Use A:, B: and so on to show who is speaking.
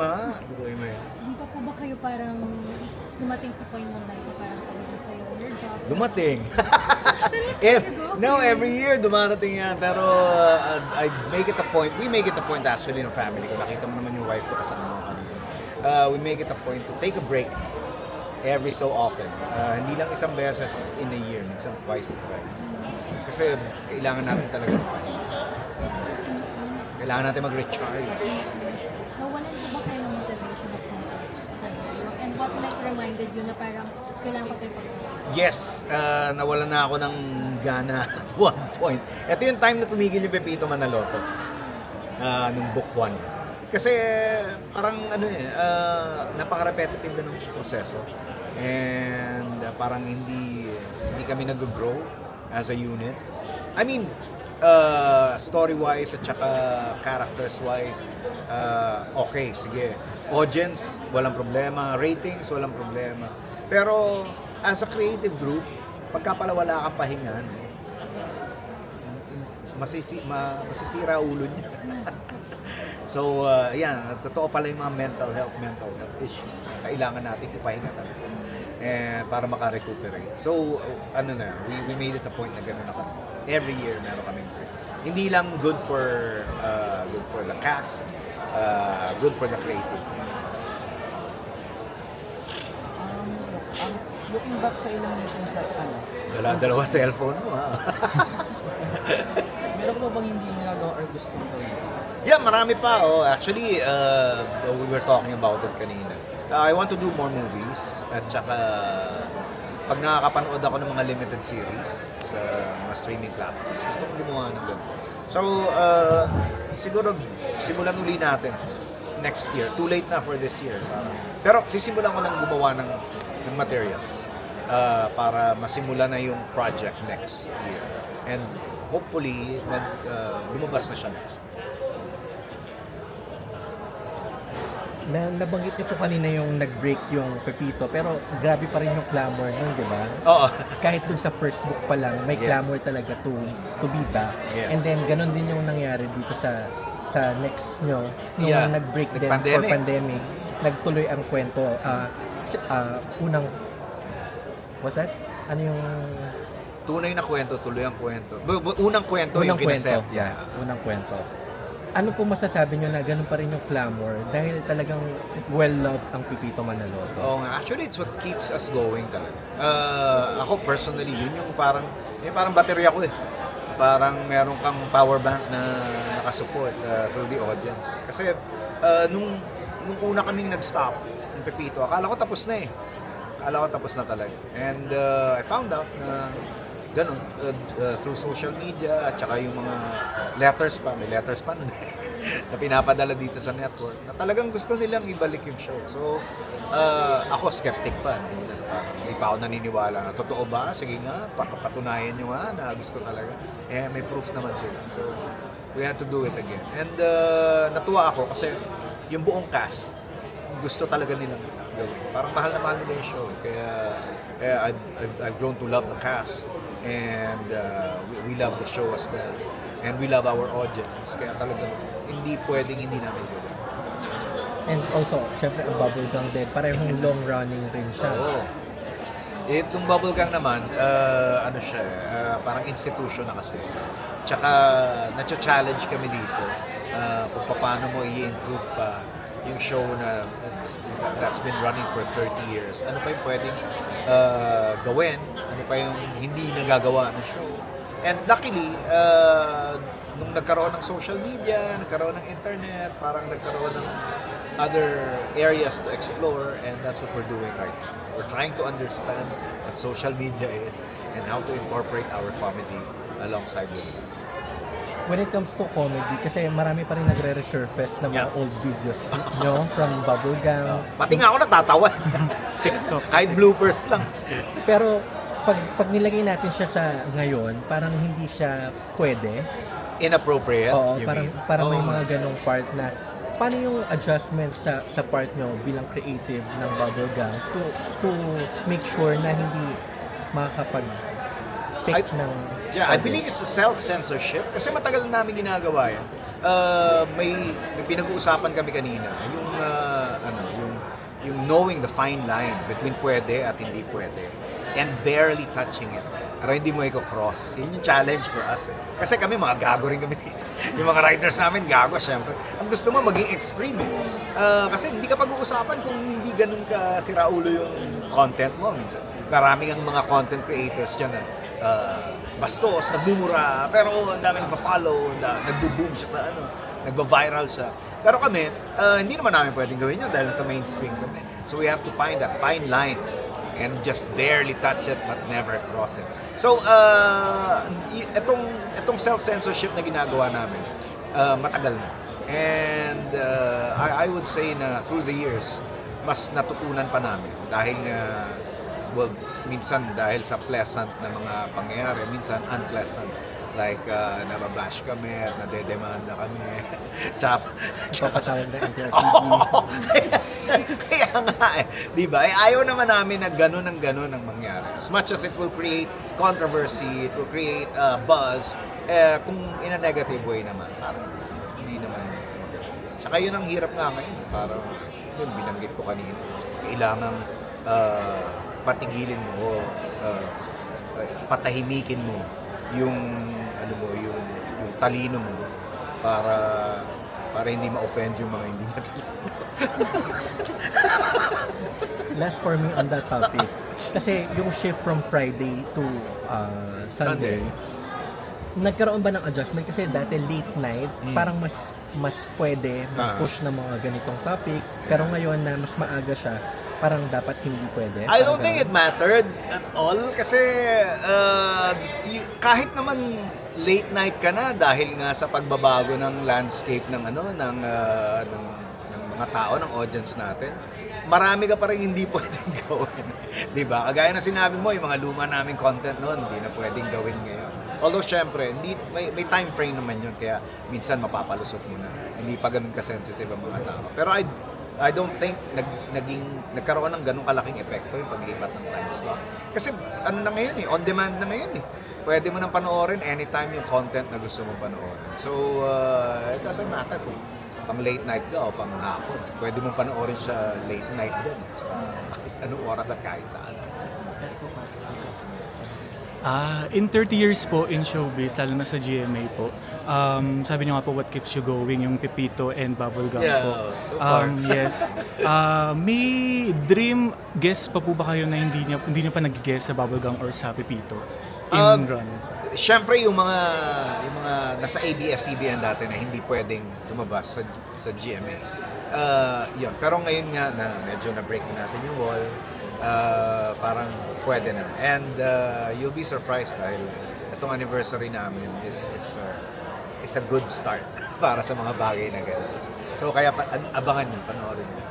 A: Tuloy mo yan.
B: Di pa po ba kayo parang dumating sa point ng life na parang pagod kayo your job?
A: Dumating. Every year dumarating yan. Pero I make it a point, we make it a point actually ng family ko. Nakita mo naman yung wife ko kasama mo kanina. We make it a point to take a break every so often. Hindi lang isang beses in a year, minsan twice. Kasi kailangan natin talaga magpahinga. Kailangan natin mag-recharge.
B: Nawalan po ba kayo ng motivation at some point sa career? And what reminded you na parang kailangan ko kayo pag-work?
A: Yes, nawalan na ako ng gana at one point. Ito yung time na tumigil yung Pepito Manaloto nung book 1. Kasi parang napaka-repetitive na ng proseso. And parang hindi kami nag-grow as a unit. I mean, story-wise at saka characters-wise, okay, sige. Audience, walang problema. Ratings, walang problema. Pero as a creative group, pagka pala wala kang pahinga, masisira ulo niya. So, totoo pala yung mga mental health issues na kailangan natin ipahinga talaga para makarecuperate. So, we made it a point na gano'n ako. Every year meron kaming break. Hindi lang good for the cast, good for the creative.
C: Looking back sa ilang years mo sa
A: Dalawa cellphone mo, ha?
C: meron ko ba bang hindi nagagawa or gustong gawin?
A: Yeah, marami pa. Oh. Actually, we were talking about it kanina. I want to do more movies at saka pag nakakapanood ako ng mga limited series sa mga streaming platforms, gusto kong gumawa ng ganun. So, siguro simulan uli natin next year. Too late na for this year. Pero sisimulan ko nang gumawa ng materials para masimula na yung project next year. And hopefully, lumabas na siya next year.
D: Nabanggit niyo po kanina yung nag-break yung Pepito, pero grabe pa rin yung clamor nun, di ba?
A: Oo.
D: Kahit dun sa first book pa lang, may
A: Yes.
D: clamor talaga to be back.
A: Yes.
D: And then, ganun din yung nangyari dito sa next nyo. Nung
A: Yeah.
D: nag-break din
A: Nag-pandemic.
D: for pandemic, nagtuloy ang kwento. Unang, what's that? Ano yung...
A: Tunay na kwento, tuloy ang kwento. Unang kwento yung kinesef. Yeah.
D: Unang kwento. Ano po masasabi nyo na ganun pa rin yung clamor dahil talagang well-loved ang Pepito Manaloto?
A: Oo nga. Actually, it's what keeps us going talaga. Ako personally, yun yung parang baterya ko eh. Parang meron kang power bank na nakasupport through the audience. Kasi nung una kaming nag-stop ng Pepito, akala ko tapos na eh. Akala ko tapos na talaga. And I found out na ganun, through social media at saka yung mga letters pa, may letters pa nun na pinapadala dito sa network na talagang gusto nilang ibalik yung show. So, ako skeptic pa. Hindi pa ako naniniwala na totoo ba? Sige nga, patunayan nyo nga na gusto talaga. May proof naman sila. So, we had to do it again. And natuwa ako kasi yung buong cast, gusto talaga nilang gawin. Parang mahal na mahal nila yung show. Kaya I've grown to love the cast. And we love the show as well. And we love our audience. Kaya talagang hindi pwedeng hindi namin gawin.
D: And also, syempre ang Bubblegang din, parehong long-running rin siya.
A: Oo. Itong Bubblegang naman, siya, parang institution na kasi. Tsaka, na-challenge kami dito kung paano mo i-improve pa yung show na that's been running for 30 years. Ano pa yung pwedeng gawin? Ano pa yung hindi nagagawa ng show? And luckily, nung nagkaroon ng social media, nagkaroon ng internet, parang nagkaroon ng other areas to explore, and that's what we're doing right now. We're trying to understand what social media is and how to incorporate our comedy alongside with it.
D: When it comes to comedy, kasi marami pa rin nagre-resurface ng mga old videos nyo from Bubblegang.
A: Pati nga ako natatawa. Kahit bloopers lang.
D: Pero pag nilagay natin siya sa ngayon, parang hindi siya pwede.
A: Inappropriate,
D: Oo,
A: you mean?
D: parang may
A: Oo.
D: mga ganong part na paano yung adjustments sa part nyo bilang creative ng Bubblegang to make sure na hindi makakapag-pick ng
A: Yeah, I believe it's a self-censorship kasi matagal na namin ginagawa yan. May pinag-uusapan kami kanina, yung knowing the fine line between pwede at hindi pwede and barely touching it. Pero hindi mo i-cross. Yun yung challenge for us. Kasi kami, mga gago rin kami dito. Yung mga writers namin, gago, syempre. Ang gusto mo, maging extreme. Kasi hindi ka pag-uusapan kung hindi ganun ka siraulo yung content mo. Minsan, maraming ang mga content creators dyan na bastos, nagmumura, pero ang dami nagpa-follow, nagbo-boom siya sa nagba-viral siya. Pero kami, hindi naman namin pwedeng gawin yun dahil sa mainstream kami. So we have to find that fine line and just barely touch it but never cross it. So, itong self-censorship na ginagawa namin, matagal na. And I would say na through the years, mas natutunan pa namin dahil well, minsan dahil sa pleasant na mga pangyayari, minsan unpleasant. Like, nababash kami at nadedemanda kami.
D: Papatawag na NTRCB.
A: Kaya nga di ba? Ayaw naman namin na gano'n ang mangyari. As much as it will create controversy, it will create buzz, kung in a negative way naman, parang hindi naman maganda. Tsaka yun ang hirap nga ngayon. Parang, yun, binanggit ko kanina. Kailangan patigilin mo o patahimikin mo yung yung talino mo para hindi ma-offend yung mga hindi matalino.
D: Last for me on that topic. Kasi yung shift from Friday to Sunday, nagkaroon ba ng adjustment? Kasi dati late night, parang mas pwede mag-push ng mga ganitong topic. Pero ngayon na mas maaga siya, parang dapat hindi pwede.
A: I don't think it mattered at all kasi kahit naman late night ka na dahil nga sa pagbabago ng landscape ng mga tao, ng audience natin, marami ka pa rin hindi pwedeng gawin. 'Di ba? Kagaya na sinabi mo, yung mga luma naming content noon, hindi na pwedeng gawin ngayon. Although syempre, may time frame naman yun, kaya minsan mapapalusot mo na. Hindi pa ganun ka-sensitive ang mga tao. Pero I don't think nagkaroon ng ganung kalaking epekto yung paglipat ng time slot. Kasi ano na ngayon on demand na ngayon Pwede mo nang panoorin anytime yung content na gusto mong panoorin. So, it doesn't matter kung pang late night ka o pang hapon. Pwede mong panoorin siya late night din. So, anong oras at kahit saan.
E: In 30 years po in showbiz, lalo na sa GMA po, sabi niyo nga po, what keeps you going, yung Pepito and Bubblegum po.
A: So far.
E: Yes. May dream guest pa po ba kayo na hindi niyo pa nag-guess sa Bubblegum or sa Pepito? In run?
A: Siyempre yung mga nasa ABS-CBN dati na hindi pwedeng lumabas sa GMA. Yun. Pero ngayon nga na medyo na-break na natin yung wall, parang pwede na. And you'll be surprised dahil itong anniversary namin is a good start para sa mga bagay na gano'n. So kaya abangan nyo, panoorin nyo.